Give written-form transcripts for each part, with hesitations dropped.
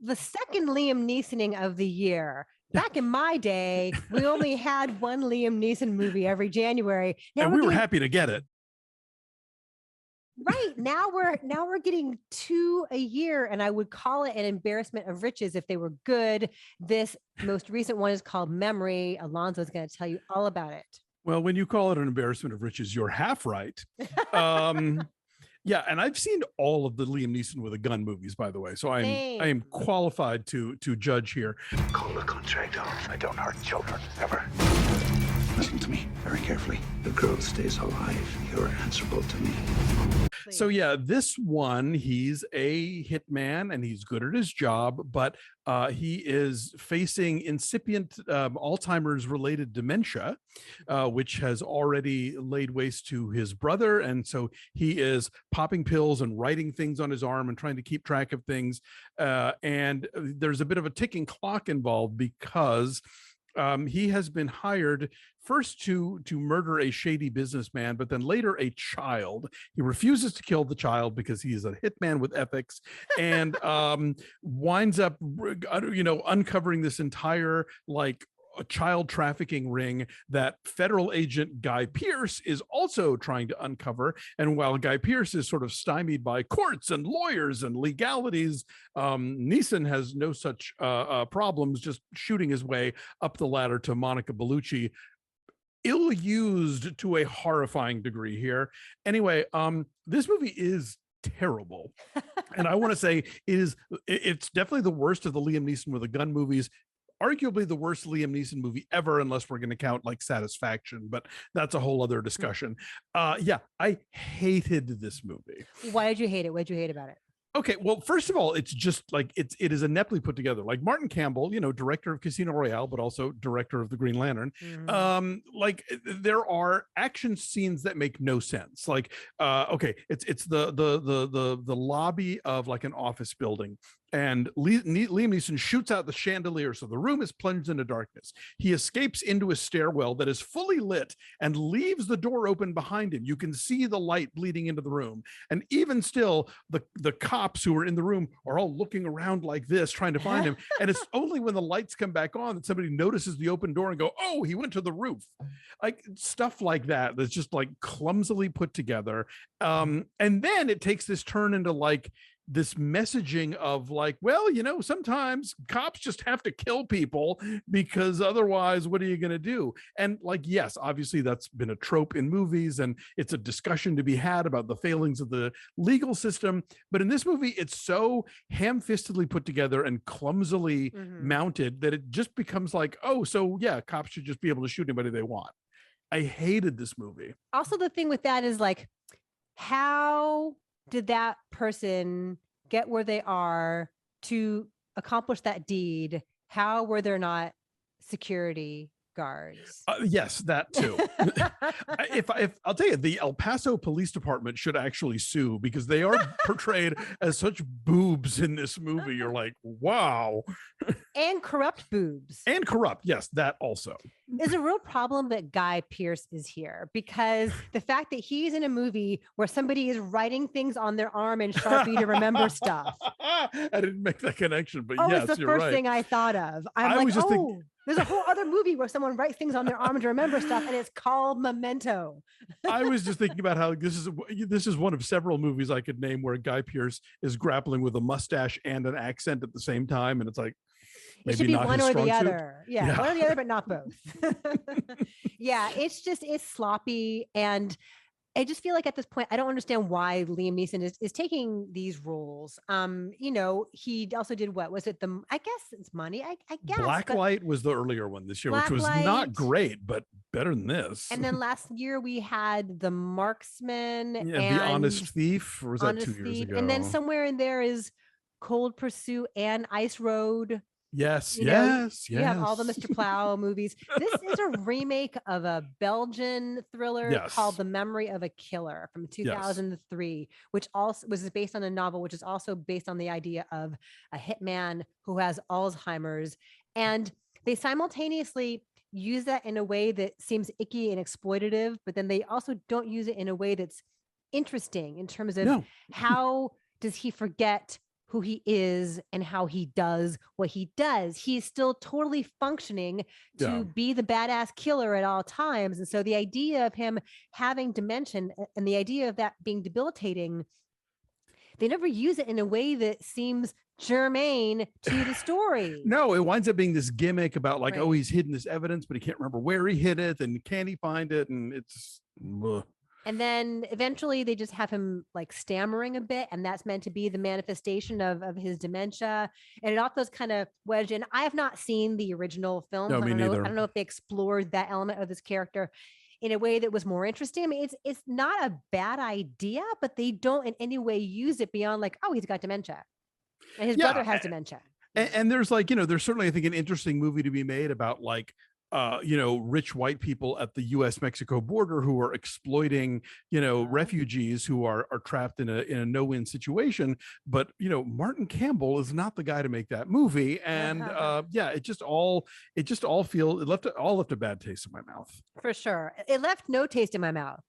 the second Liam Neesoning of the year. Back in my day, we only had one Liam Neeson movie every January. Now and we were happy to get it. Right. Now we're getting 2 a year, and I would call it an embarrassment of riches if they were good. This most recent one is called Memory. Alonso is going to tell you all about it. Well, when you call it an embarrassment of riches, you're half right. Yeah, and I've seen all of the Liam Neeson with a gun movies, by the way, so I am qualified to judge here. Call the contract off. I don't hurt children, ever. Listen to me very carefully. The girl stays alive. You're answerable to me. So yeah, this one, he's a hitman and he's good at his job, but he is facing incipient Alzheimer's related dementia, which has already laid waste to his brother. And so he is popping pills and writing things on his arm and trying to keep track of things. And there's a bit of a ticking clock involved because he has been hired first to murder a shady businessman, but then later a child. He refuses to kill the child because he is a hitman with ethics, and winds up, uncovering this entire a child trafficking ring that federal agent Guy Pearce is also trying to uncover. And while Guy Pearce is sort of stymied by courts and lawyers and legalities, Neeson has no such problems, just shooting his way up the ladder to Monica Bellucci, ill-used to a horrifying degree here. Anyway, this movie is terrible. And I want to say it's definitely the worst of the Liam Neeson with a gun movies. Arguably the worst Liam Neeson movie ever, unless we're going to count Satisfaction, but that's a whole other discussion. Yeah, I hated this movie. Why did you hate it? What did you hate about it? Okay, well, first of all, it's just it is ineptly put together. Like Martin Campbell, director of Casino Royale, but also director of the Green Lantern. There are action scenes that make no sense. Okay, it's the lobby of an office building, and Liam Neeson shoots out the chandelier, so the room is plunged into darkness. He escapes into a stairwell that is fully lit and leaves the door open behind him. You can see the light bleeding into the room, and even still, the cops who are in the room are all looking around like this, trying to find him. And it's only when the lights come back on that somebody notices the open door and go, "Oh, he went to the roof." Stuff like that. That's just clumsily put together. And then it takes this turn into this messaging of sometimes cops just have to kill people because otherwise what are you going to do? And yes, obviously that's been a trope in movies and it's a discussion to be had about the failings of the legal system. But in this movie, it's so ham-fistedly put together and clumsily mounted that it just becomes oh, so yeah, cops should just be able to shoot anybody they want. I hated this movie. Also, the thing with that is how did that person get where they are to accomplish that deed? How were there not security guards? Yes, that too. if I'll tell you, the El Paso Police Department should actually sue because they are portrayed as such boobs in this movie. You're like, wow. And corrupt boobs. And corrupt, yes, that also. Is a real problem that Guy Pearce is here, because the fact that he's in a movie where somebody is writing things on their arm in Sharpie to remember stuff. I didn't make that connection, but yes, it's the first thing I thought of. I'm there's a whole other movie where someone writes things on their arm to remember stuff, and it's called Memento. I was just thinking about how this is one of several movies I could name where Guy Pearce is grappling with a mustache and an accent at the same time, and it's it should be one or the other. Yeah, one or the other, but not both. Yeah, it's sloppy, and I just feel at this point, I don't understand why Liam Neeson is taking these roles. He also did, what was it? I guess it's Money. I guess Blacklight was the earlier one this year, which was not great, but better than this. And then last year we had The Marksman and The Honest Thief. Or was that 2 years ago? And then somewhere in there is Cold Pursuit and Ice Road. Yes. You have all the Mr. Plow movies. This is a remake of a Belgian thriller called The Memory of a Killer from 2003, which also was based on a novel, which is also based on the idea of a hitman who has Alzheimer's. And they simultaneously use that in a way that seems icky and exploitative, but then they also don't use it in a way that's interesting in terms of how does he forget who he is and how he does what he does. He's still totally functioning to be the badass killer at all times. And so the idea of him having dementia and the idea of that being debilitating, they never use it in a way that seems germane to the story. No, it winds up being this gimmick about like, oh, he's hidden this evidence, but he can't remember where he hid it, and can he find it? And it's and then eventually they just have him like stammering a bit, and that's meant to be the manifestation of his dementia. And it also is kind of wedged in. I have not seen the original film. No, me neither. I don't know if they explored that element of this character in a way that was more interesting. I mean, it's not a bad idea, but they don't in any way use it beyond like, oh, he's got dementia. And his brother has dementia. And there's like, there's certainly, I think, an interesting movie to be made about like, rich white people at the US-Mexico border who are exploiting, refugees who are trapped in a no-win situation. But, Martin Campbell is not the guy to make that movie. And it all left a bad taste in my mouth. For sure. It left no taste in my mouth.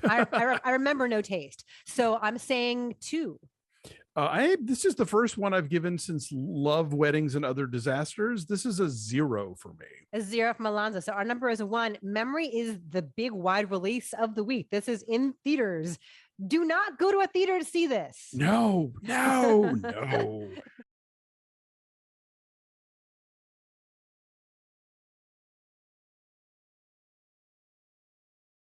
I remember no taste. So I'm saying 2. This is the first one I've given since Love, Weddings, and Other Disasters. This is a 0 for me. A 0 from Alonso. So our number is a 1. Memory is the big wide release of the week. This is in theaters. Do not go to a theater to see this. No.